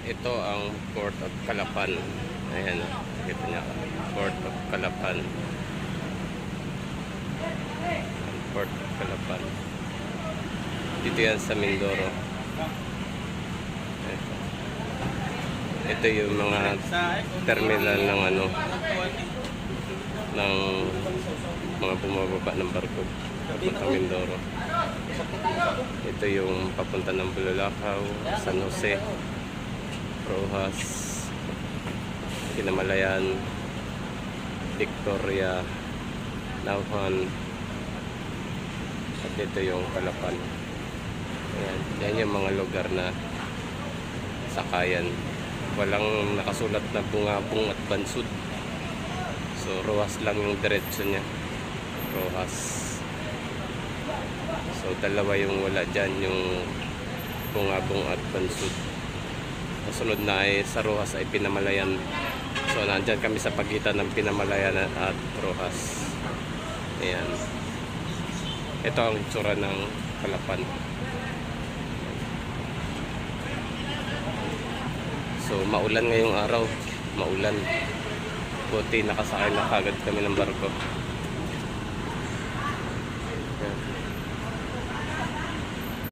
Ito ang Port of Calapan. Ayan, kita niya. Port of Calapan. Port of Calapan. Dito yan sa Mindoro. Ito yung mga terminal ng ng mga bumababa ng barko papuntang Mindoro. Ito yung papunta ng Bululacao, San Jose, Rojas, Kinamalayan, Victoria, Nauhan, at ito yung Calapan. Ayan, yan yung mga lugar na sakayan. Walang nakasulat na Bungabong at Bansud. So Rojas lang yung diretso niya. Rojas. So dalawa yung wala dyan, yung Bungabong at Bansud. Kasunod na ay sa Rojas ay Pinamalayan. So nandyan kami sa pagitan ng Pinamalayan at Rojas. Ayan. Ito ang itsura ng Calapan. So maulan ngayong araw. Maulan. Buti nakasakay na kagad kami ng barko.